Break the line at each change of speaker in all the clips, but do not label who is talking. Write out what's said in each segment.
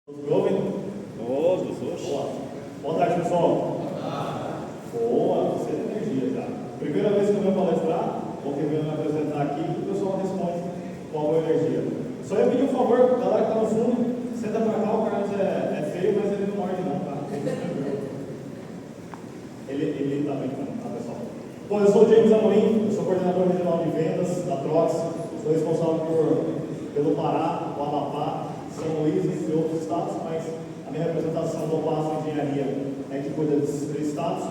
Me ouvem?
Todos, oxe.
Boa tarde, pessoal. Boa, você tem energia já. Primeira vez que eu venho palestrar, vou querer me apresentar aqui e o pessoal responde qual é a energia. Só ia pedir um favor, galera que está no fundo, senta pra cá, o Carlos é feio, mas ele não morde não, tá? Ele tá bem, tá, pessoal? Bom, eu sou o James Amorim, eu sou coordenador regional de vendas da Trox, sou responsável pelo Pará, o Amapá, São Luís e outros estados, mas a minha representação do Passo Engenharia é que cuida desses três estados.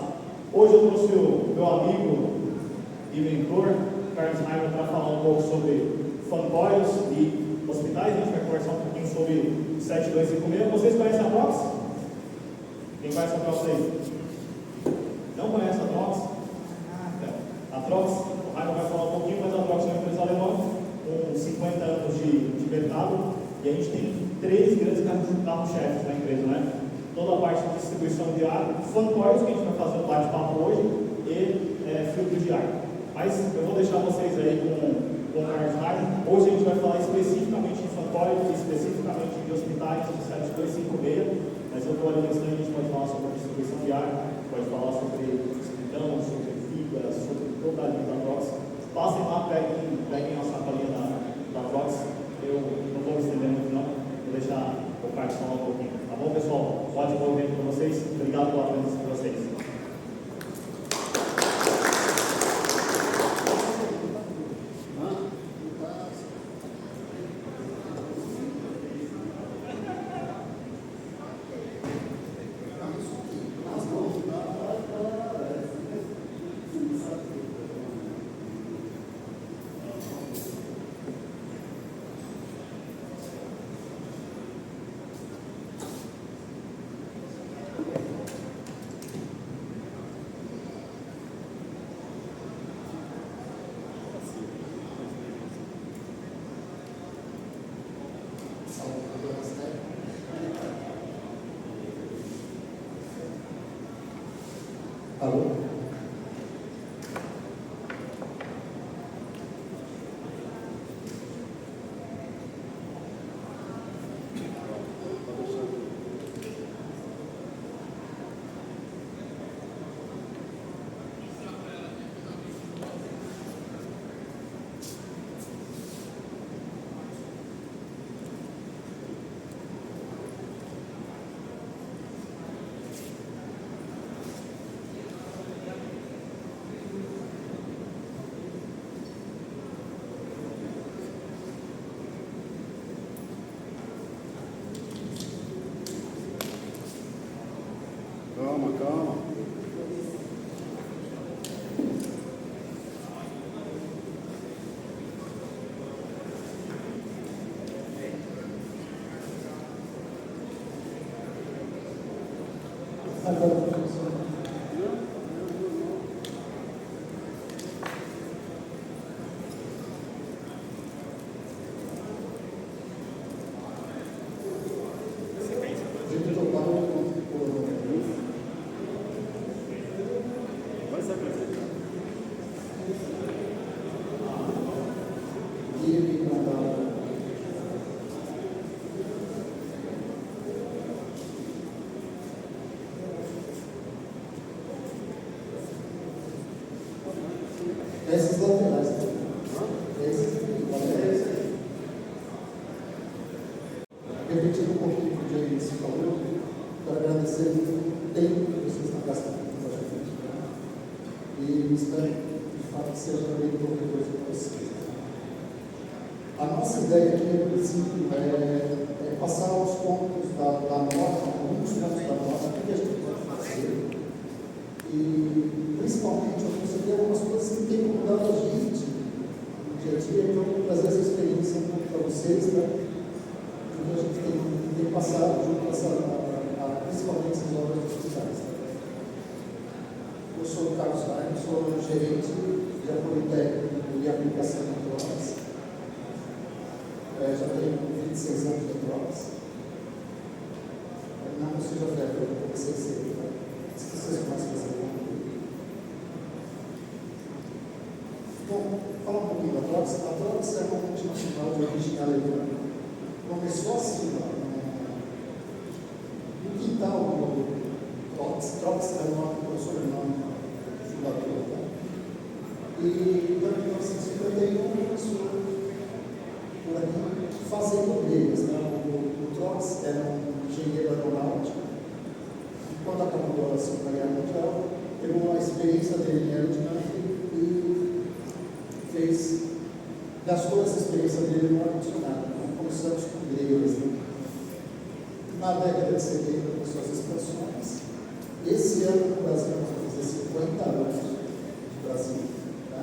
Hoje eu trouxe o meu amigo e mentor, Carlos Heimer, para falar um pouco sobre fancoils e hospitais. A gente vai conversar um pouquinho sobre 7256. Vocês conhecem a Trox? Quem conhece a Trox aí? Não conhece a Trox? A Trox, o Heimer vai falar um pouquinho, mas a Trox é uma empresa alemã com 50 anos de mercado. E a gente tem três grandes carros-chefes na empresa, né? Toda a parte de distribuição de ar, fancoils, que a gente vai fazer um bate-papo hoje, e filtro de ar. Mas eu vou deixar vocês aí com o Carlos Heimer. Hoje a gente vai falar especificamente de fancoils, especificamente de hospitais de 7256, mas eu estou ali nesse a gente pode falar sobre distribuição de ar, pode falar sobre escritão, sobre fibra, sobre toda a linha da Trox. Passem lá, peguem a sacolinha da Trox. Eu não vou me estender muito não, vou deixar o Carlos falar um pouquinho. Tá bom, pessoal? Ótimo momento para vocês. Obrigado pela presença de vocês.
Alô?
Calma.
Agora, professor.
Vai ser apresentado.
Esses laterais, esses laterais. Repetindo um pouquinho o que o James falou, quero agradecer o tempo que vocês estão gastando com a gente, e espero que de fato seja bem proveitoso para vocês. A nossa ideia aqui, no princípio, é passar aos pontos da nota, alguns pontos da nota, o que a gente pode fazer, e principalmente eu consegui algumas coisas que têm mudado a gente no dia a dia, então eu vou trazer essa experiência um pouco para vocês, para que a gente tem passado junto principalmente essas obras de hospitais. Eu sou o Carlos Heimer, sou gerente de apoio técnico e aplicação de Trox. Já tenho 26 anos de Trox. Não seja velho, eu comecei cedo, tá? Se vocês conhecem essa coisa. Bom, falar um pouquinho da Trox. A Trox é uma multinacional de origem alemã. Começou assim, quintal do Trox é o sobrenome fundador. Tá? E então, em 1951 começou por aqui fazendo ovelhas. Tá? O Trox era um engenheiro aeronáutico. E quando acabou a Segunda Guerra Mundial, pegou a experiência dele em aerodinâmica e gastou essa experiência dele no ar-condicionado. Então, começamos com igrejas. Né? Na década de 70, começou as expansões. Esse ano, no Brasil, nós vamos fazer 50 anos de Brasil. Tá?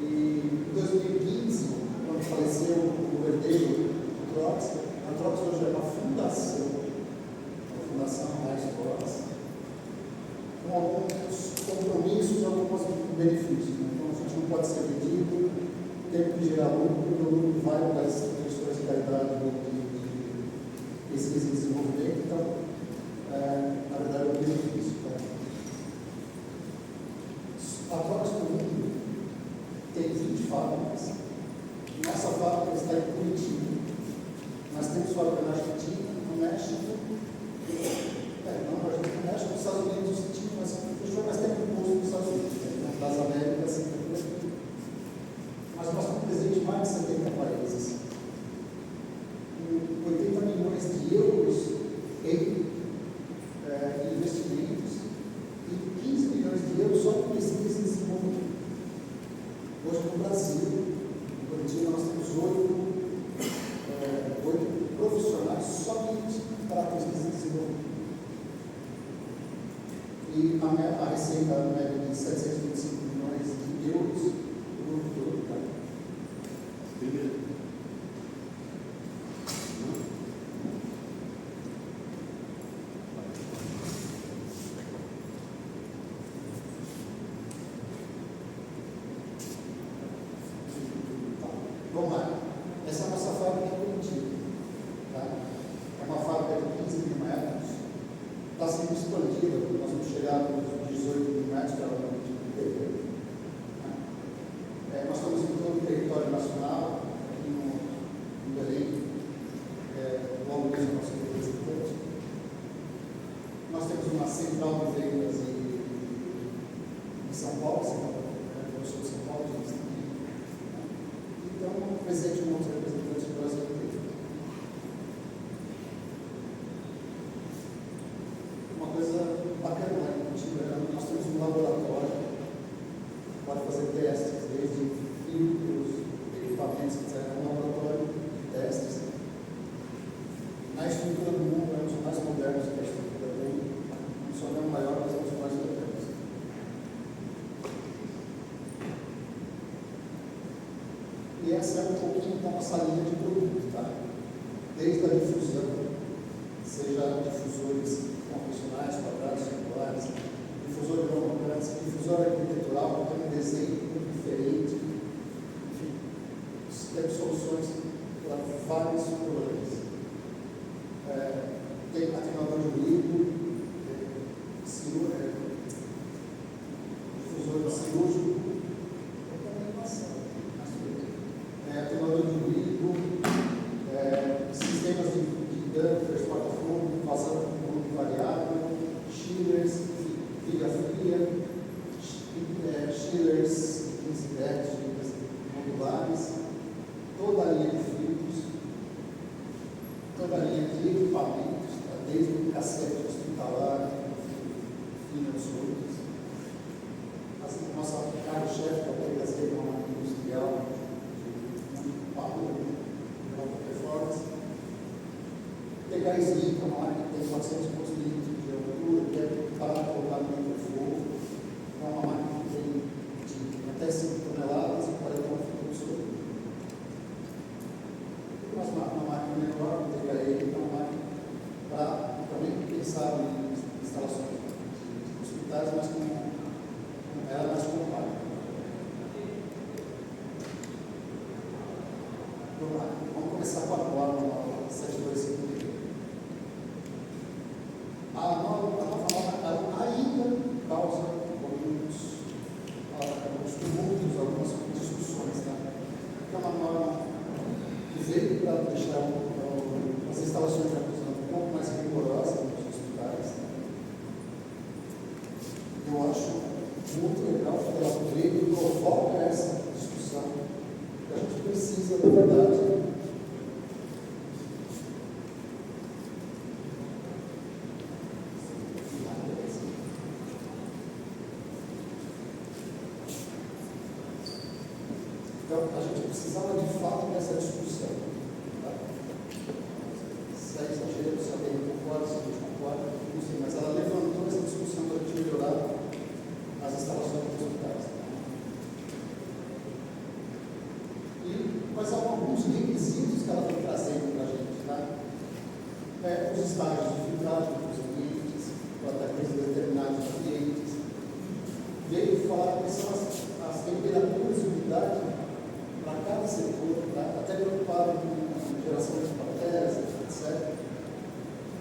E em 2015, quando faleceu o herdeiro do Trox, a Trox hoje é uma fundação mais Trox, com alguns compromissos e alguns benefícios. Né? Então, a gente não pode ser vendido, tem que gerar lucro, e o lucro vai para as instituições de caridade de pesquisa e desenvolvimento. Então, na verdade, é um benefício. Tá? A Trox no mundo tem 20 fábricas. Nossa fábrica está em Curitiba. Nós temos fábrica na Argentina, no México. Não, a gente no México, nos Estados Unidos, mas fechou, mas tem um posto nos Estados Unidos. Né? Das Américas, mas nós estamos presentes em mais de 70 países. 80 milhões de euros em investimentos e 15 milhões de euros só em pesquisa e desenvolvimento. Hoje no Brasil, em Curitiba, nós temos 8 profissionais somente para pesquisa e desenvolvimento. E a receita média de 725 milhões de euros no mundo todo. Tá?
Primeiro.
Vamos lá. Essa é a nossa fábrica de Curitiba. Tá? É uma fábrica de 15 mil metros. Está sendo expandida. Nós vamos chegar nos 18 mil metros para o interior. Nós estamos em todo o território nacional, aqui no Belém. O Alves é o nosso representante. Nós temos uma central de vendas em São Paulo, eu sou de São Paulo, então, presente um outro representante do Brasil inteiro. Uma coisa bacana lá em Curitiba, nós temos um laboratório, pode fazer testes, desde filtros, equipamentos, etc. É um laboratório de testes. Na estrutura do mundo, é um dos mais modernos que a estrutura tem, não só não é o maior, mas é um dos mais modernos. E essa é um pouquinho da nossa linha de produto, tá? Desde a difusão, seja difusores convencionais, quadrados, circulares, difusor de romancantes, difusor arquitetural, que tem um desenho diferente, enfim, temos soluções para vários problemas. Tem atenuador de ruído, difusor cirúrgico, atenuador de ruído, sistemas de dampers, porta-fogo, vazão com volume variável, chillers, pilha fria, chillers, incidentes, modulares, toda a linha de filtros, toda a linha de equipamentos, desde o cassete hospitalar, finas outras. A nossa carro-chefe, que é o PHZ, uma máquina industrial, de alta performance. Pegar Slick, uma máquina que tem 400 pontos de altura, que é para colocar no meio do fogo. É uma máquina que tem até 5 toneladas e 40 kg de soltura. Mas uma máquina menor, pegar ele, é uma máquina para também pensar em instalações de hospitais, mas com ela mais compacta. Vamos começar com a norma 7253. A nova norma ainda causa alguns tumultos, algumas discussões. Tá? É uma norma que veio para deixar as instalações de artesanato um pouco mais rigorosas, certeza da verdade. Então, a gente precisava de fato dessa discussão. Tá? Se é exagero, se alguém concorda, se a gente concorda, não sei, mas ela levantou essa discussão para a gente melhorar as instalações dos hospitais. Tá? E quais são alguns requisitos que ela vem trazendo para a gente? Tá? Os estágios de filtragem dos ambientes, tratamentos determinados de ambientes. Veio falar quais são as temperaturas e umidade para cada setor, tá? Até preocupado com geração de bactérias, etc.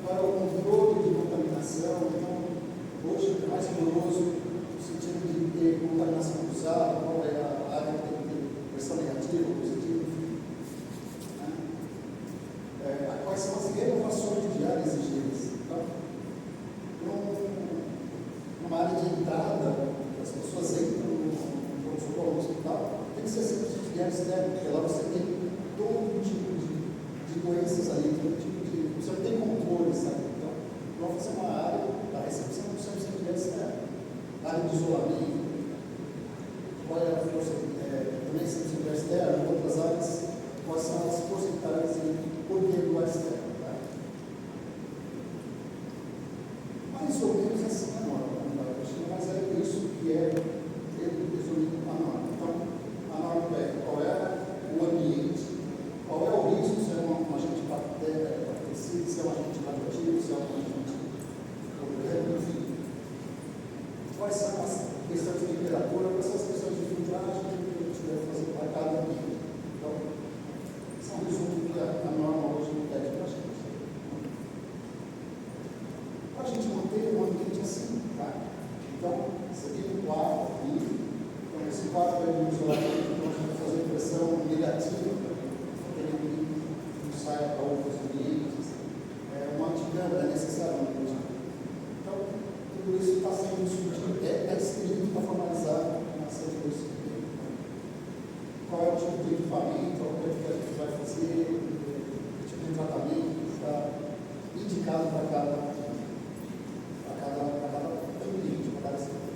Para o controle de contaminação, então, hoje é mais rigoroso no sentido de ter contaminação cruzada, qual é a área que tem que ter pressão negativa ou positiva, né? Quais são as renovações de área exigidas. Então, numa área de entrada, as pessoas entram no hospital, tem que ser sempre de área externa, porque lá você tem todo tipo de doenças ali, todo tipo de. Você não tem controle, sabe? Então, vamos fazer uma área da recepção do sempre de área externa. Área de isolamento, qual é a força, também sempre de área externa, outras áreas, quais são as porcentagens e por que do área externa. Tá? Mais ou menos assim a norma, mas é isso que é resumido a norma. Então, a norma é qual é o ambiente, qual é o risco, se é um agente bactericida, se é um agente radioativo, se é um agente orgânico, enfim. Quais são as questões de temperatura, quais são as questões de filtragem que a gente deve fazer para cada ambiente. Então, são um resumo que a norma hoje pede para a gente. Para a gente manter um ambiente assim, tá? Então, você tem um quarto aqui, então esse quarto vai de isolamento, então a gente vai fazer pressão negativa, para que ele não saia para outros ambientes. Uma anticâmara é necessária, então, tudo isso está sendo discutido, está escrito, está formalizado na sede do Instituto. Qual é o tipo de equipamento, qual é o que a gente vai fazer, o tipo de tratamento que está indicado para cada ambiente, para cada setor.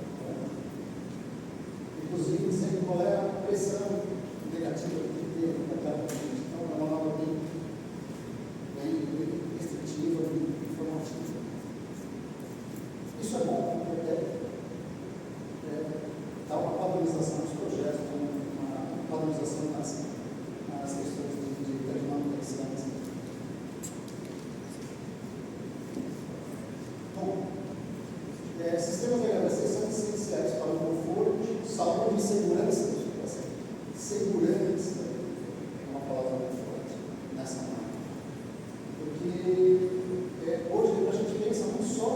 Inclusive, dizendo qual é a pressão negativa que tem para cada ambiente. Então, é uma norma bem restritiva e informativa. Isso é bom, porque dá uma padronização dos projetos, uma padronização nas questões de manutenção. Bom, sistemas de HVAC são essenciais para o conforto, saúde e segurança da população. Segurança é uma palavra muito forte nessa marca. Porque hoje a gente pensa não só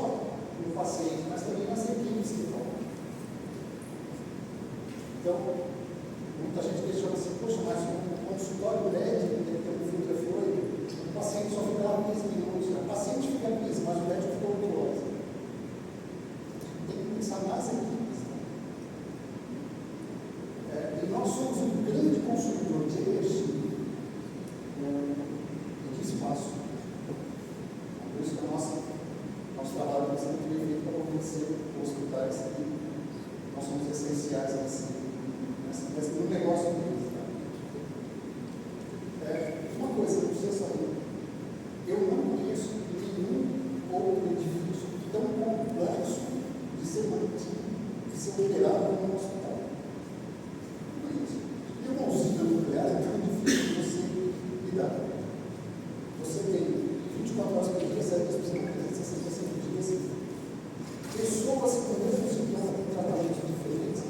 no paciente, mas também nas equipes que estão. Então, muita gente questiona assim, poxa, mas um consultório médico tem que ter um filtro efluente, o paciente só fica lá 15 minutos, o paciente fica 15, mas o médico ficou 8 horas. Tem que pensar nas equipes. E nós somos um grande consumidor de energia e de espaço. Por isso que nosso trabalho está sendo bem feito para convencer hospitais que nós somos essenciais no negócio deles. Uma coisa que você saber, eu não conheço nenhum outro edifício tão complexo de ser mantido, de ser operado como um hospital. Não conheço. E uma usina nuclear é tão difícil de você lidar. Você tem 24 horas por dia, 7 dias por semana, 365 dias, pessoas com o mesmo sintoma, com tratamentos diferentes,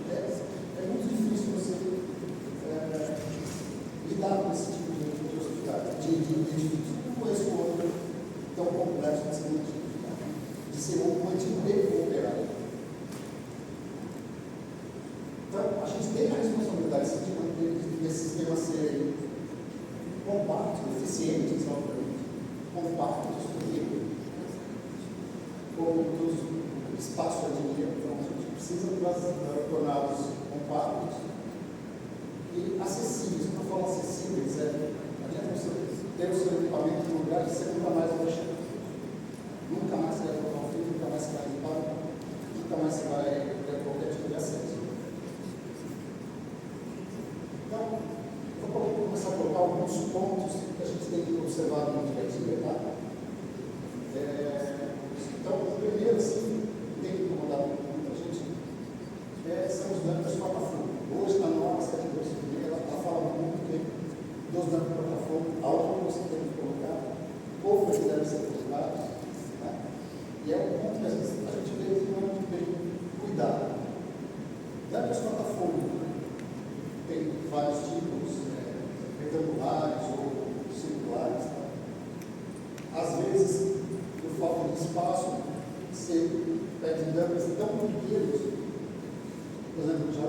é muito difícil você lidar com esse tipo de hospital, de edifício. Não conheço outro tão complexo de ser mantido recuperado. Então, a gente tem a responsabilidade de manter esse sistema ser compacto, eficiente, compactos, porque como todos o espaço é dinheiro, então a gente precisa torná-los compactos e acessíveis. Quando eu falo acessíveis, ter o seu equipamento em um lugar que você nunca mais vai chegar. Nunca mais você vai colocar um fio, nunca mais você vai limpar, nunca mais você vai ter qualquer tipo de acesso. Então, vou começar a colocar alguns pontos que a gente tem que observar no dia a dia, tá? Então, o primeiro, assim, tem que incomodar muita gente, são os danos de plataforma. Hoje, na norma 726, ela fala muito que dos danos de plataforma, algo você tem que colocar, poucos devem ser colocados, né? E é um ponto que às vezes a gente vê que não é muito bem cuidado. Danos de plataforma, tem vários tipos, retangulares ou circulares. Tá? Às vezes, por falta de espaço, você pede dampers tão pequenos, por exemplo, já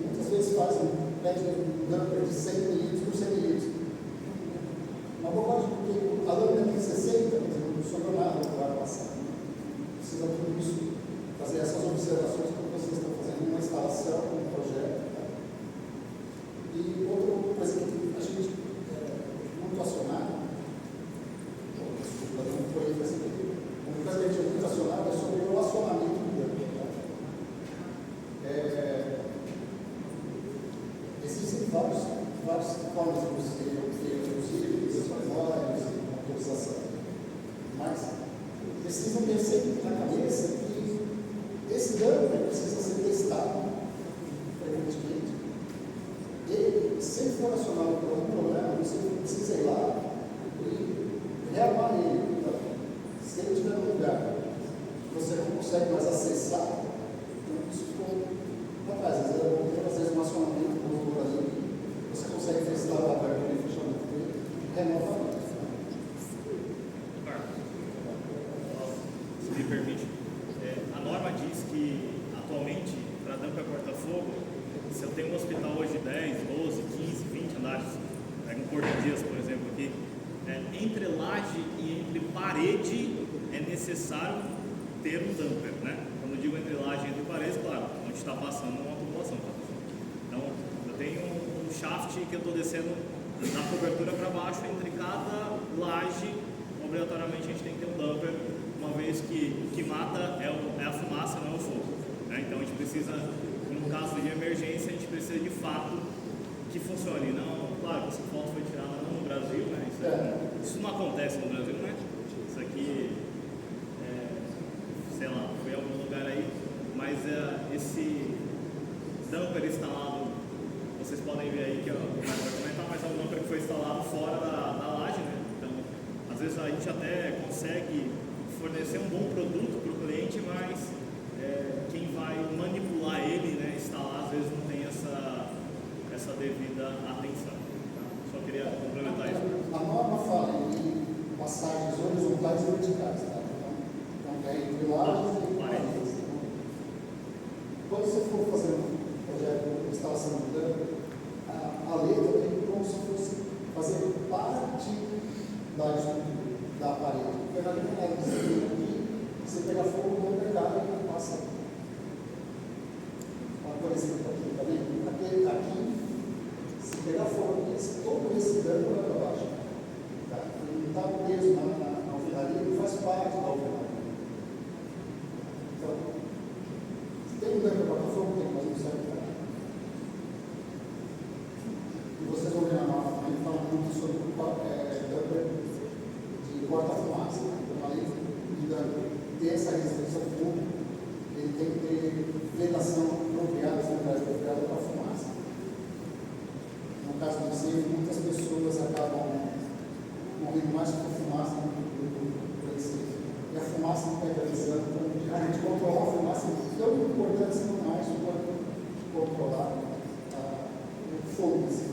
muitas vezes pede um dumper de 100 milímetros por 100 milímetros. Uma bobagem, porque a lâmina tem 60, mas não sobrou nada para passar. Precisa tudo isso, fazer essas observações que vocês estão fazendo numa instalação, num projeto. Tá? E outra coisa que a gente muito acionado, uma coisa que a gente é muito acionado é sobre o acionamento do dumper. Existem várias formas de você reduzir memórias e motorização, mas precisam ter sempre na cabeça que esse dumper precisa ser testado frequentemente. Ele, se ele for acionado por algum problema, você precisa ir lá e rearmar ele. Então, se ele estiver no lugar que você não consegue mais acessar, então isso ficou para trás. Às vezes um acionamento do motor ali, você consegue testar a abertura e fechamento dele, renova.
Se me permite, a norma diz que atualmente, para dumper corta-fogo, se eu tenho um hospital hoje de 10, 12, 15, 20 andares, pega um Porto Dias, por exemplo, aqui, entre laje e entre parede é necessário ter um dumper, né? Quando eu digo entre laje e entre parede, claro, onde está passando uma tubulação, tá? Então, eu tenho um shaft que eu estou descendo da cobertura para baixo, entre cada laje, obrigatoriamente a gente tem que ter um dumper, uma vez que o que mata é a fumaça, não é o fogo, né? Então, a gente precisa, num caso de emergência, a gente precisa de fato que funcione. Não, claro, essa foto foi tirada não no Brasil, né? Isso não acontece no Brasil, né? Isso aqui, sei lá, foi em algum lugar aí, mas esse dumper instalado, vocês podem ver aí que o Marco vai comentar, mas é um dumper que foi instalado fora da laje, né? Então, às vezes a gente até consegue fornecer um bom produto para o cliente, mas quem vai manipular ele, né, instalar, às vezes não tem essa devida atenção. Tá? Só queria complementar isso.
A norma fala em passagens horizontais e verticais, tá? Então é entre lajes e paredes. Quando você for fazer um projeto de instalação de dumper, a letra tem como se fosse fazer parte da estrutura, da parede. Porque na linha ela diz aqui, você pega fogo no mercado e passa. Por exemplo, aqui, tá vendo? Aqui, se pegar fogo, todo esse dano vai para baixo. Tá? Ele não está preso na alvenaria, ele faz parte da alvenaria. Então, se tem um dano para fogo, tem, mas não serve para nada. E vocês vão ver na norma também, fala muito sobre o dumper de corta-fumaça. Então, além de ter essa restrição de fogo, ele tem que ter vedação apropriada, apropriada para a fumaça. No caso do incêndio, muitas pessoas acabam morrendo mais com a fumaça do incêndio. E a fumaça não está realizando, então a gente controlar a fumaça é tão importante, se não mais, quanto controlar o fogo em si.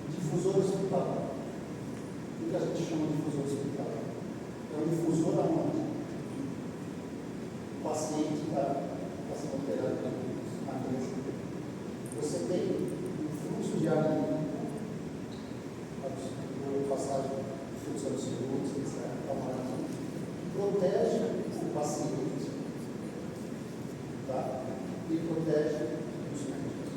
Difusor hospitalar. O que a gente chama de difusor hospitalar? É um difusor aonde o paciente está sendo operado na crise. Você tem um fluxo de ar livre, passagem de fluxo absoluto, que protege o paciente, tá? E protege os médicos.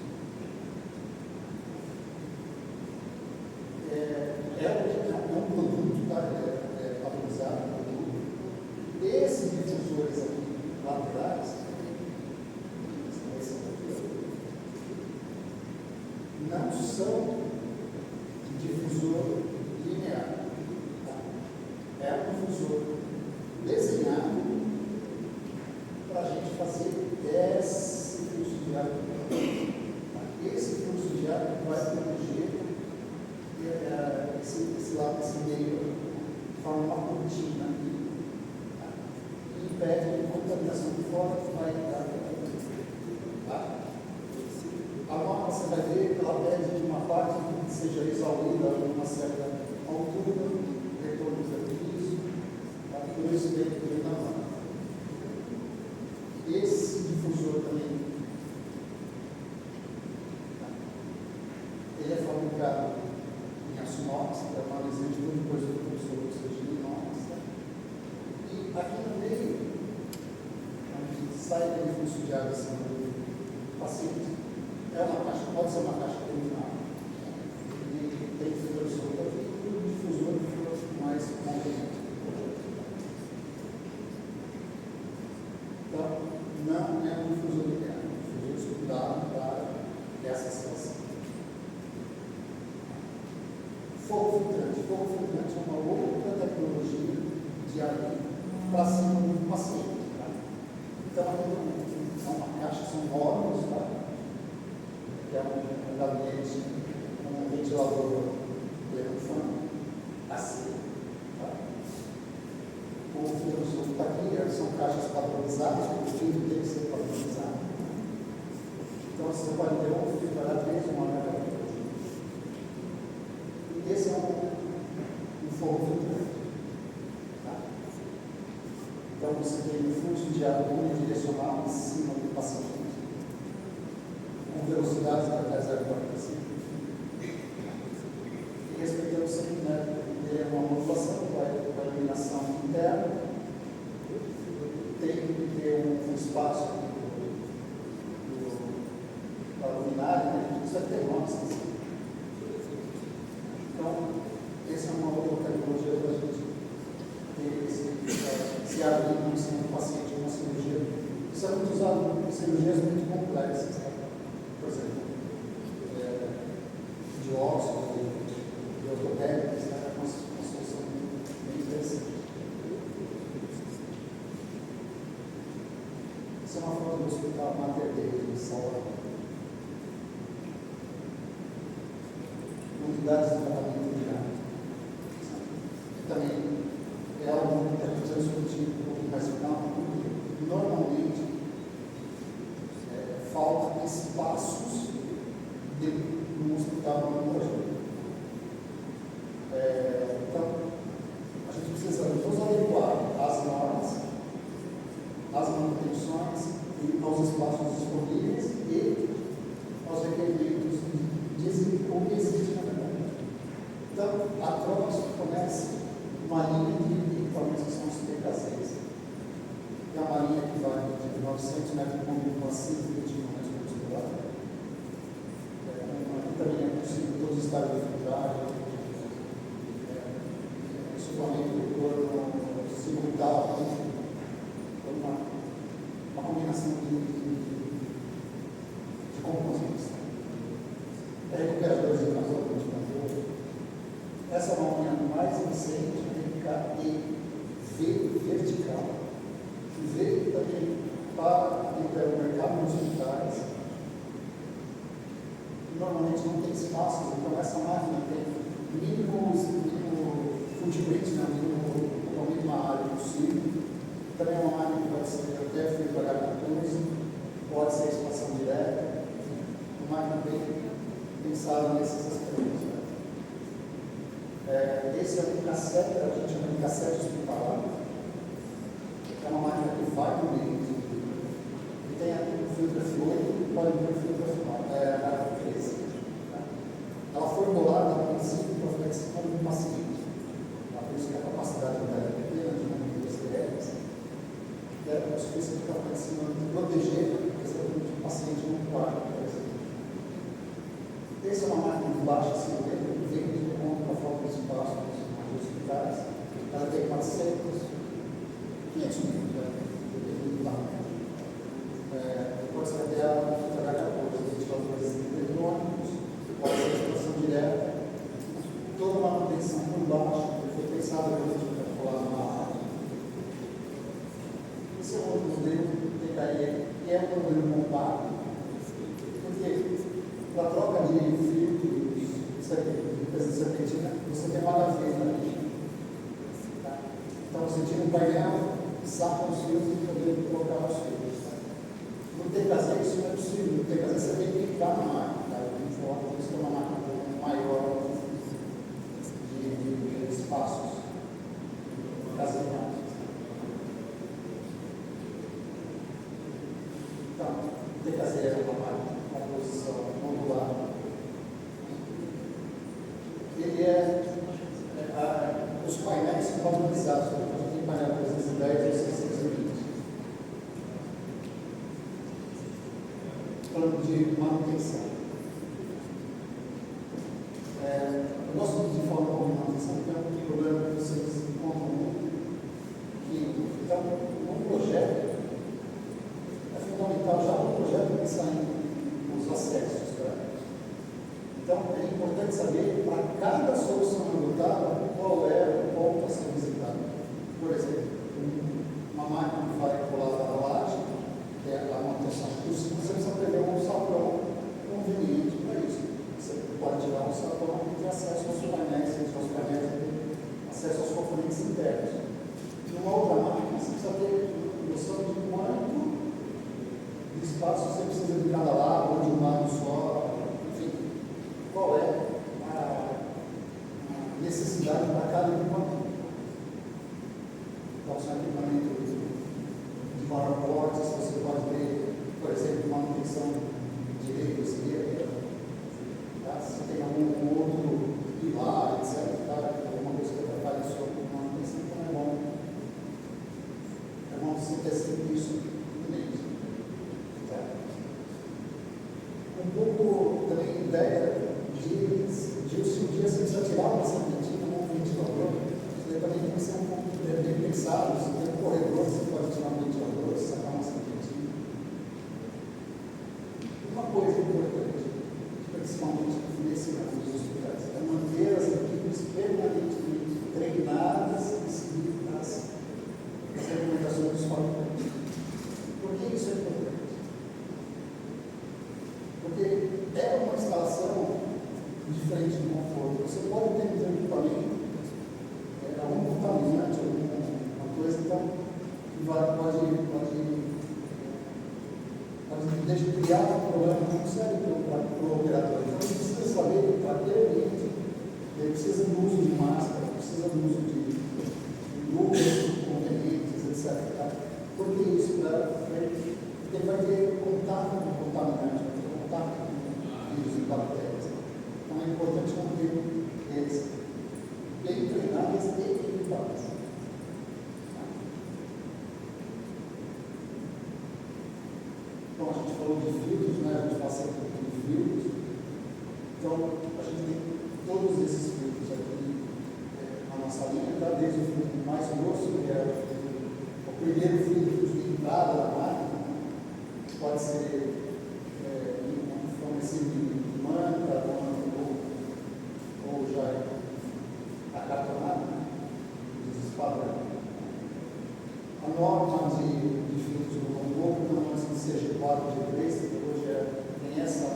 não são difusor linear. Tá? É um difusor desenhado para a gente fazer esse fluxo de ar. Tá? Esse fluxo de ar vai proteger esse lado, esse meio, forma uma cortina aqui, tá? E impede a contaminação de fora que vai entrar. Tá? A norma você vai ver que ela pede uma parte que seja exaurida a uma certa altura, retorno do serviço, tá? Tudo isso dentro da norma. Esse difusor também, tá? Ele é fabricado em aço inox, que é uma resina de muita coisa do professor, seja de inox. Tá? E aqui no meio, onde sai aquele fluxo de água assim do paciente, é uma caixa, pode ser uma caixa terminal. E tem fibra solta aqui e o difusor mais comprimento. Então, não é um difusor linear, é um difusor estudado para essa situação. Fogo filtrante. Fogo filtrante é uma outra tecnologia de ar para cima do paciente. Tá? Então, é uma caixa, são módulos, tá? Que é um gabinete, um ventilador elefante, assim. Tá? O filtro está aqui, são caixas padronizadas, porque o filtro tem que ser padronizado. Então, você pode ter um filtro a 3, uma HF. E esse é um fogo filtrante. Tá? Então, você tem um fluxo de água unidirecional em cima do paciente, com velocidades até 0,45. E respeitando sempre, né, uma modulação para a iluminação interna, tem que ter um espaço para a luminária, né? A gente precisa ter nomes. Então, essa é uma outra tecnologia para a gente ter esse abrir em cima do paciente com uma cirurgia. Isso é muito usado em cirurgias muito complexas. Tá? Por exemplo, de ossos, de ortopédicos, né? É uma solução bem interessante. Essa é uma foto do Hospital Mater Dei de Salvador. Unidades de tratamento de ar. Também é algo que a gente vai discutir um pouco mais no final, porque normalmente faltam espaços no hospital oncológico. Então, a gente precisa nos adequar às normas, às manutenções e aos espaços disponíveis e aos requerimentos o que existe na verdade. Então, a Trox fornece uma linha de equipamentos que são os PKZs. É uma linha que vai de 900 metros cúbicos a 120 metros cúbicos por hora. Aqui também é possível todos os estados de filtragem, suplemento do corpo simultâneo, uma combinação de componentes. Recuperadores de calor, essa é uma linha mais recente, V vertical. V também para o mercado nos hospitais. Normalmente não tem espaço, então essa máquina tem mínimo footprint, né? Totalmente uma área possível. Também é uma máquina que pode ser até filtro H14, pode ser expansão direta. Uma máquina bem pensada nesses aspectos. Né? Esse é um cassete, a gente chama de cassete hospitalar. É uma máquina que vai no meio e tem aqui um filtro F8 e pode ter um filtro H13. Tá? Ela foi bolada a princípio para ficar com o paciente. Por isso que a capacidade dela é pequena, de manter as TRs. É o suficiente para ficar em cima de proteger o paciente no quarto, por exemplo. Essa é uma máquina de baixa segurança que vem de conta para falta de espaço nos hospitais. Ela tem 400, 500 mil, depende do tamanho. Depois vai ter a ventiladores eletrônicos, de filtros, de serpentina, você tem uma gaveta ali. Tá? Então você tira um painel, saca os fios e poder colocar os fios. Tá? No TKZ isso não é possível. No TKZ você tem que clicar na máquina. Tá? Isso é uma máquina maior de espaços. Casinhados. Então, o TKZ é uma composição modular. Ele os painéis são padronizados. A gente tem painel 310 ou 620. Plano de manutenção. Eu gosto de falar com manutenção, porque é um problema que vocês encontram muito. Então, um projeto é fundamental já no projeto pensar em os acessos. Então, é importante saber para cada solução adotada qual é o ponto a ser visitado. Por exemplo, uma máquina que vai colar a laje, que é a manutenção possível, você precisa prever um sapão conveniente para isso. Você pode tirar um sapão e ter acesso aos painéis, acesso aos componentes internos. Numa outra máquina, você precisa ter noção de quanto de espaço você precisa de cada lado, ou de um lado só, enfim, qual é a necessidade para cada equipamento. Então, são equipamentos de maior porte, você pode ter, por exemplo, manutenção direita ou esquerda, tá? Se tem algum outro pilar, etc., tá? Alguma coisa que atrapalha a sua manutenção, então é bom você ter sempre isso em mente. Tá? Um pouco também ideia de se um dia você precisa tirar uma serpentina ou um ventilador, você também tem que ser um pouco bem pensado. Se tem um corredor, você pode tirar um ventilador, sacar uma serpentina. Uma coisa importante, principalmente nesse caso dos hospitais, é manter as equipes permanentemente treinadas e seguir as recomendações dos fabricantes. Por que isso é importante? Porque é uma instalação diferente de conforto. Você pode ter um equipamento, algum contaminante, alguma coisa, então, pode criar um problema muito sério para o operador. Então, ele precisa saber que para aquele ambiente, ele precisa do uso de máscara, precisa do uso de luvas convenientes, etc. Tá? Por que isso? Porque ele vai ter contato com o contaminante, vai ter contato com vírus e bactérias. Então, é importante manter eles bem treinados e equipados. Então, a gente falou de filtros, né? A gente passa um pouquinho de filtros. Então, a gente tem todos esses filtros aqui na nossa linha, tá? Desde o filtro mais grosso, que é o primeiro filtro de entrada da máquina, pode ser fornecido de manta, ou já é acartonado, desespadrão. A norma de filtros do contorno, não antes de ser G4 G3, que hoje tem essa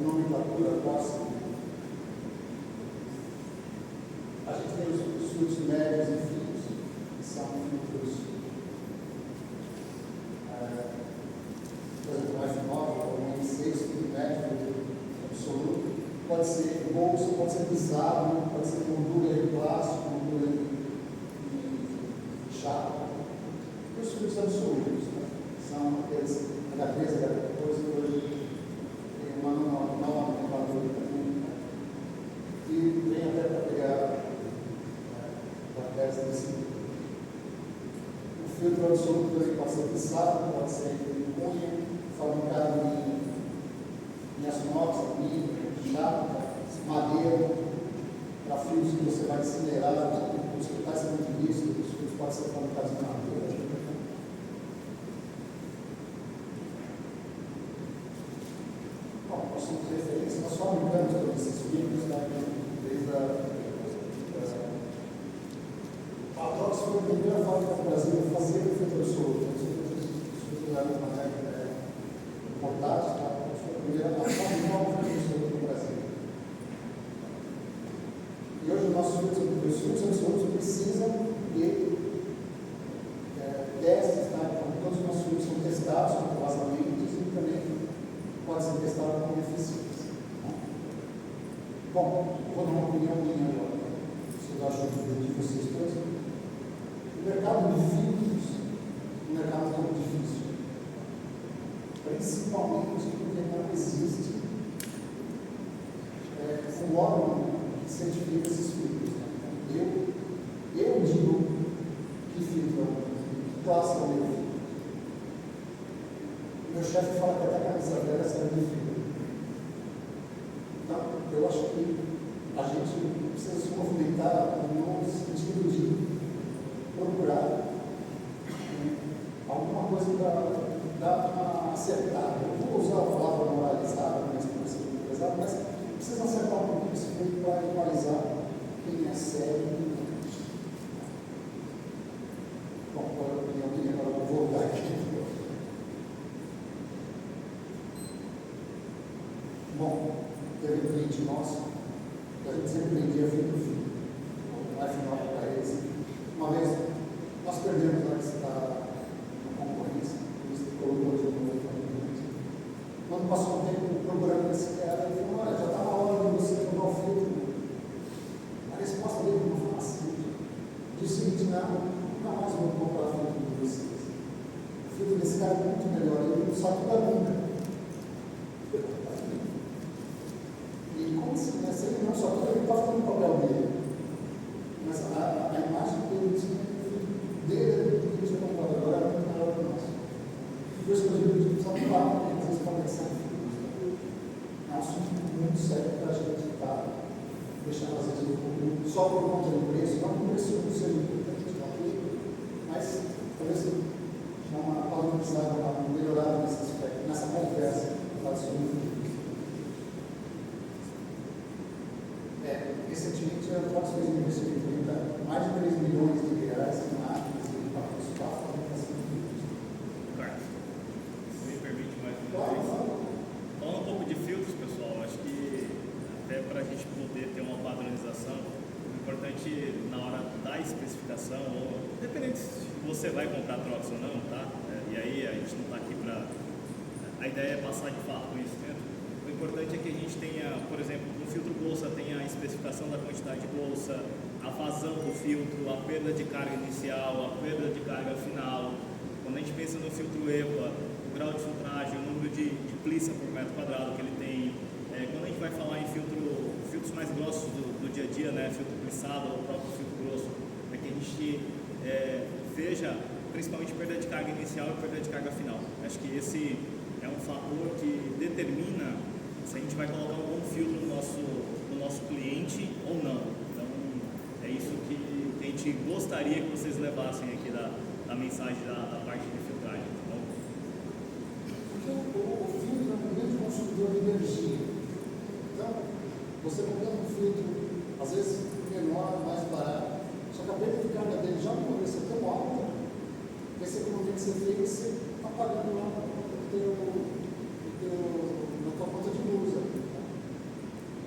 nomenclatura próxima. A gente tem os filtros médios e finos, que são filtros, por exemplo, o F9 ou o M6, filtro médio absoluto. Pode ser bolsa, pode ser pisado, pode ser moldura de plástico, moldura de chapa. E os filtros absolutos, né? São aqueles H3, H14, que hoje tem uma nova nomenclatura também, né? E vem até para pegar bactérias desse tipo. O filtro absoluto também pode ser pisado, pode ser em cunha, fabricado em aço inox, chapa, madeira, para fios que você vai incinerar. Os hospitais são muito isso, os fios podem ser fabricados em madeira. Bom, nós somos referência, nós fabricamos todos esses fios, tá? Desde a Trox foi a primeira fábrica do Brasil a fazer o filtro absoluto. Os filtros eram portáteis, tá? Foi a primeira a fabricar o filtro nossos filtros absolutos precisam de testes, tá? Então, todos os nossos filtros são testados com vazamentos e também podem ser testados com eficiência. Tá? Bom, vou dar uma opinião minha agora. Vocês acham de vocês todos? O mercado de filtros é um mercado muito difícil. Principalmente porque não existe um órgão que certifica esses filtros. Né? Eu digo que filtro é que classe é o meu filtro. Meu chefe fala que até a camisa velha serve de filtro. Então, eu acho que a gente precisa se movimentar no sentido de procurar alguma coisa para dar uma acertada. Eu vou usar a palavra moralizada, mas precisa acertar um pouquinho esse filtro para equalizar quem é sério e quem não é. Bom, agora a minha opinião, agora eu vou voltar aqui. Bom, teve um cliente nosso, a gente sempre vendia filtro fino. Vai final para eles. Uma vez nós perdemos antes da concorrência, eles colocou de novo para o cliente. Quando passou um tempo procurando esse cara, ele falou: olha, já está na hora de você trocar o filtro. A resposta dele não foi assim. Disse o seguinte: não, nunca mais vou comprar filtro de vocês. O filtro desse cara é muito melhor, ele não sabe da nunca. E como se ele não só ele está fazendo o papel dele, mas a imagem dele dele que tinha comprado agora é muito maior que o nosso. Por isso que eu digo que precisa falar, porque às vezes pode ser um assunto muito sério para a gente estar deixando às vezes só por conta do preço, não que o preço não seja importante, mas talvez dá uma valorizada, uma melhorada nesse aspecto, nessa conversa sobre recentemente, a Fox fez um investimento de mais de 3 milhões de reais em máquinas e equipamentos para a fabricação de filtros.
Carlos, se me permite mais uma
Claro,
vez.
claro.
Falando um pouco de filtros, pessoal, acho que até para a gente poder ter uma padronização, é importante na hora da especificação, ou independente se você vai comprar Trox ou não, tá? E aí a gente não está aqui para... A ideia é passar de fato conhecimento. O importante é que a gente tenha, por exemplo, no filtro bolsa, tenha a especificação da quantidade de bolsa, a vazão do filtro, a perda de carga inicial, a perda de carga final. Quando a gente pensa no filtro EPA, o grau de filtragem, o número de plissa por metro quadrado que ele tem. Quando a gente vai falar em filtros mais grossos do dia a dia, né, filtro plissado ou o próprio filtro grosso, é que a gente veja principalmente perda de carga inicial e perda de carga final. Acho que esse é um fator que determina se a gente vai colocar um bom filtro no nosso cliente ou não. Então, é isso que a gente gostaria que vocês levassem aqui da mensagem da parte de filtragem, tá bom?
Porque o filtro é um grande consumidor de energia. Então, você comprando um filtro, às vezes menor, mais barato, só que a perda de carga dele já não vai ser tão alta, que essa economia que você fez, você está pagando lá na tua conta de luz.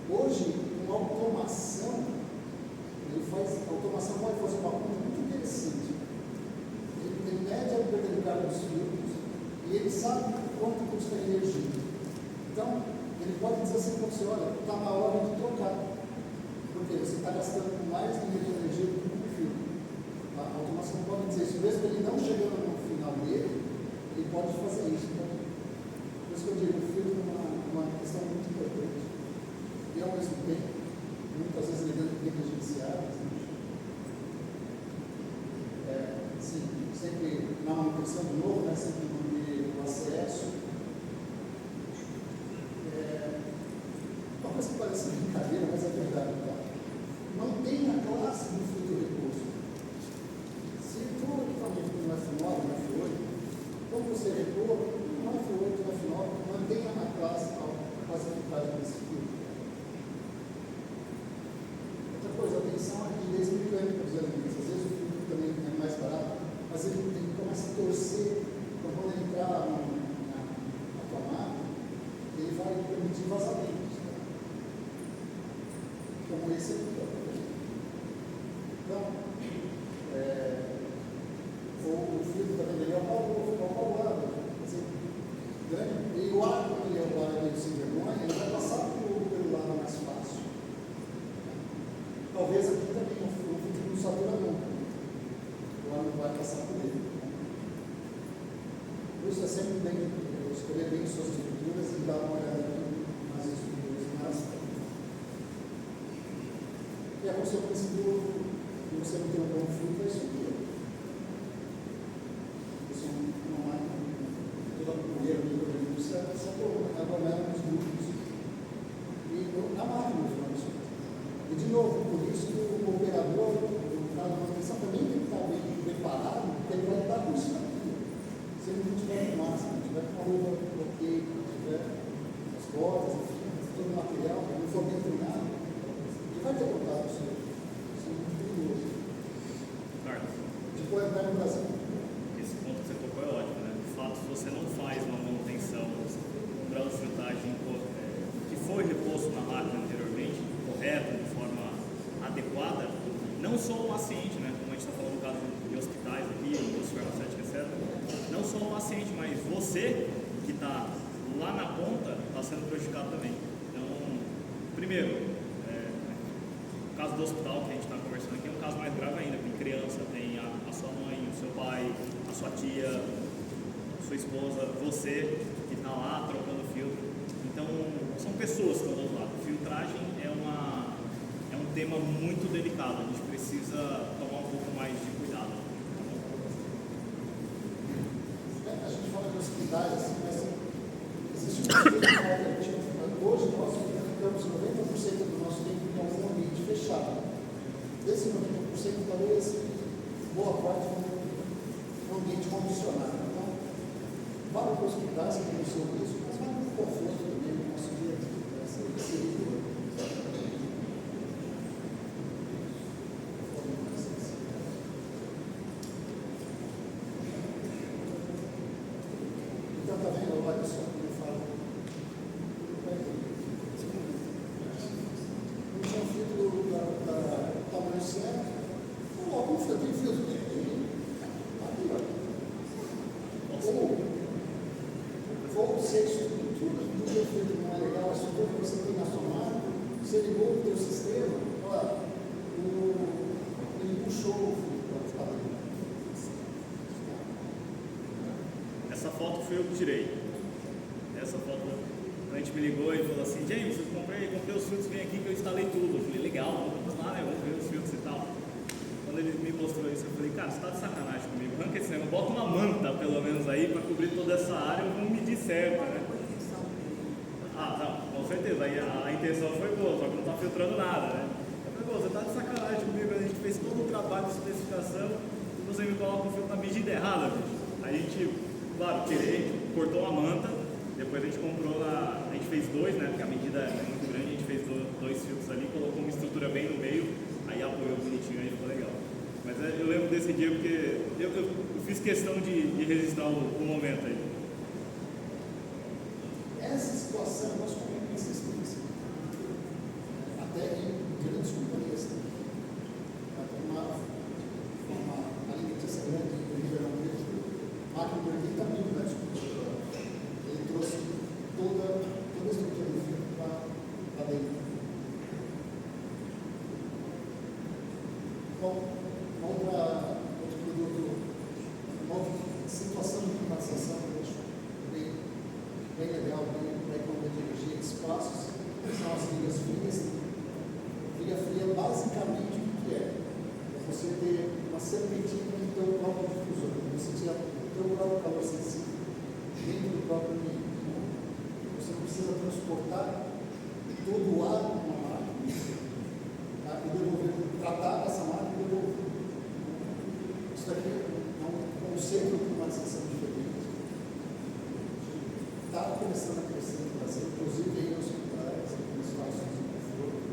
Hoje, com automação, a automação pode fazer uma conta muito interessante. Ele mede a perda de carga dos filtros e ele sabe quanto custa a energia. Então, ele pode dizer assim para você: olha, está na hora de trocar, porque você está gastando mais dinheiro de energia do que o filtro. A automação pode dizer isso, mesmo ele não chegando no final dele, ele pode fazer isso. Então, por isso que eu digo, o filtro é uma questão muito importante. E ao mesmo tempo, muitas vezes negligenciadas. Sim, sempre na manutenção do novo, né, sempre manter o acesso. Uma coisa que parece brincadeira, mas é verdade. Tá? Mantenha a classe do filtro de recurso. Se for um equipamento que não é F9, não é F8, quando você repor, não é F8, não é F9, mantenha na classe a classificagem desse filtro. Outra coisa, atenção à rigidez mecânica dos elementos. Às vezes o filtro também é mais barato, mas ele começa a torcer, então quando ele entrar na tomada, ele vai permitir vazamentos. Tá? Como esse aqui, ó. Então, o filho também dele é o Paulo Lado. E o ar, quando ele é o ar meio sem vergonha, ele vai passar pelo lado mais fácil. Talvez aqui também o filho não satura nunca. O ar não vai passar por ele. Por isso é sempre bem escolher bem suas estruturas e dar uma olhada nas estruturas mais. E a consequência de você não ter um bom fruto é isso aqui. Isso não é toda a poeira do produto, isso é aglomera nos grupos e na máquina de manutenção. E de novo, por isso que o operador, o cara de manutenção também tem que estar bem preparado, porque ele vai estar com isso aqui. Se ele não tiver massa, não tiver com a roupa bloqueio, não tiver as botas, enfim, todo o material, não for bem treinado, ele vai ter contato com isso aí. Isso é muito perigoso.
Carlos,
Tipo, entrar no Brasil.
esse ponto que você tocou é ótimo, né? De fato, se você não faz uma manutenção um grau de filtragem que foi reposto na máquina anteriormente, correto, de forma adequada, não só o paciente, né? Como a gente está falando no caso de hospitais aqui, indústria farmacêutica, etc. Não só o paciente, mas você que está lá na ponta está sendo prejudicado também. Então, primeiro, o caso do hospital que a gente está conversando aqui é um caso mais grave ainda, tem criança, tem a sua mãe, o seu pai, a sua tia, a sua esposa, você que está lá trocando filtro. Então, são pessoas que estão do outro lado. Filtragem é um tema muito delicado, a gente precisa tomar um pouco mais de cuidado.
A gente fala de hospitais, assim, mas existe uma coisa alternativa. Hoje nós ficamos 90% do nosso tempo em algum ambiente fechado. Desse 90%, talvez boa parte no ambiente condicionado. Então, vá para os hospitais que tem o seu risco, mas vá no conforto também do nosso dia a dia. Essa é a seguida. Então, tá vendo? Olha só como eu falo. Não tinha um filtro da tamanho certo. Coloca um filtro, tem filtro que tem. Aqui, ó. Ou se a estrutura do teu filtro não é legal, a estrutura que você tem na sua máquina, você ligou o teu sistema, olha, ele puxou o filtro para dentro.
Essa foto foi eu que tirei. Essa foto, a gente me ligou e falou assim, James, eu comprei os filtros, vem aqui que eu instalei tudo. Eu falei, legal, vamos lá, né? Vamos ver os filtros e tal. Quando ele me mostrou isso, eu falei, cara, você tá de sacanagem comigo, arranca esse negócio, bota uma manta pelo menos aí para cobrir toda essa área, vamos medir certo, né? Ah, não, com certeza, aí a intenção foi boa, só que não tá filtrando nada, né? Eu falei, você tá de sacanagem comigo, a gente fez todo o trabalho de especificação e você me coloca o filtro na medida errada, bicho. Aí a gente, claro, tirei, cortou uma manta, depois a gente comprou a gente fez dois, né? Porque a medida é muito grande, a gente fez dois filtros ali, colocou uma estrutura bem no meio, aí apoiou bonitinho, aí ficou legal. Mas eu lembro desse dia porque eu fiz questão de registrar o momento aí.
Essa situação nós comemos essa experiência. Até em grandes companhias. Uma alimentícia grande em Ribeirão Preto, máquina de 80 mil metros cúbicos. Ele trouxe toda a estrutura do filtro para dentro. Bom, outro produto, uma outra situação de climatização que eu acho bem legal, bem economia de energia e espaços, são as vigas frias. Viga fria, basicamente, o que é? É você ter uma serpentina no teu próprio difusor, você tira o teu próprio calor sensível dentro do próprio ambiente. Você não precisa transportar todo o ar numa máquina, tá? E devolver, tratar essa máquina e devolver. Isso aqui é um conceito de climatização diferente. Está começando a crescer no Brasil, inclusive aí nos hospitais, nos espaços de conforto.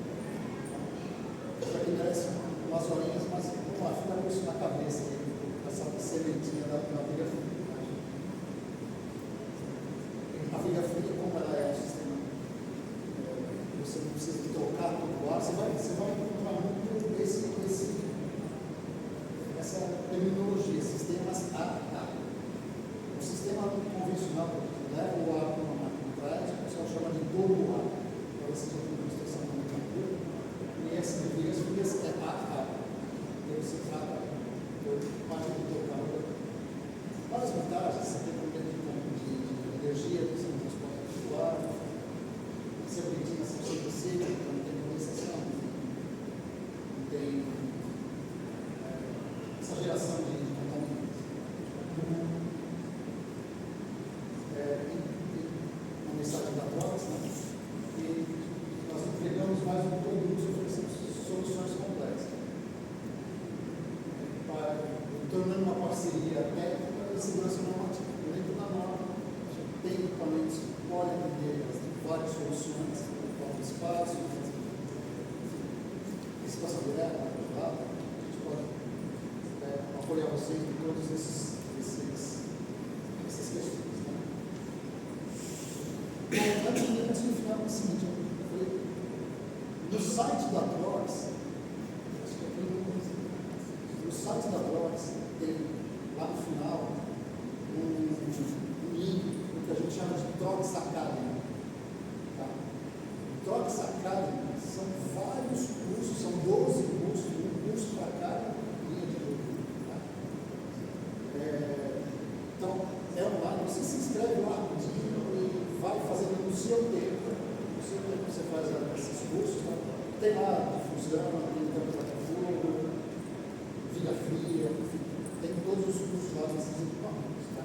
Isso aqui merece umas horinhas, mas vamos lá, fica com isso na cabeça aí, essa sementinha da viga fria. A viga fria, como ela é um sistema, você não precisa trocar todo o ar, você vai encontrar muito esse fácil, participação direta, tá? A gente pode apoiar vocês em todas essas questões. Né? Bom, antes de final, é o seguinte, eu falei, no site da Trox, no site da Trox tem lá no final um link, o que a gente chama de Trox Academy. Tá? Trox Academy são vários cursos, são 12 cursos, um curso para cada linha de produto. Tá? Então, é online, você se inscreve lá rapidinho e vai fazendo no seu tempo. No seu tempo você faz esses cursos. Tá? Tem lá difusão, tem plataforma, via fria, enfim, tem todos os cursos lá desses equipamentos. Tá?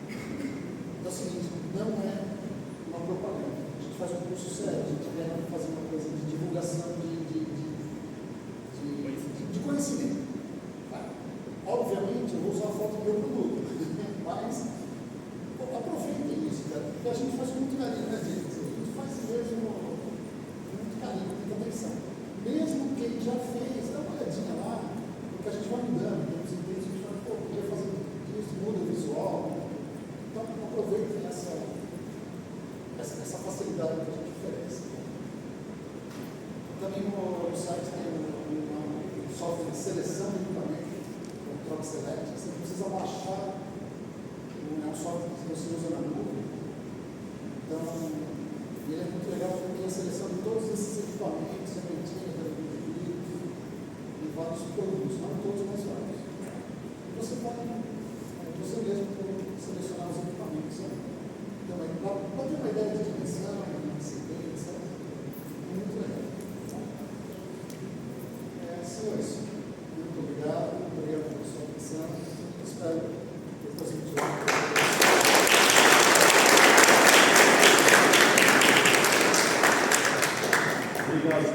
Então é o seguinte, não é uma propaganda. A gente faz um curso sério, a gente quer fazer uma coisa de divulgação de conhecimento. Tá? Obviamente, eu vou usar a foto do meu produto, mas aproveitem isso, cara, porque a gente faz com muito carinho, né, gente? A gente faz mesmo com muito carinho, com muita atenção. Mesmo quem já fez, dá uma olhadinha lá, porque a gente vai mudando, tem uns itens que a gente vai, pô, queria fazer isso, muda o visual. Então, aproveitem essa facilidade que a gente oferece. Também no site tem um software de seleção de equipamento, o Trox Select. Você não precisa baixar, é um software que você usa na nuvem. Então, ele é muito legal porque tem a seleção de todos esses equipamentos, sementinhas, e vários produtos, não todos, mas vários. Você pode, você mesmo selecionar os equipamentos. Também, para ter uma ideia de dimensão, de sequência, é muito legal. Só isso. Muito obrigado pela sua atenção. Espero depois a gente vai.
Obrigado,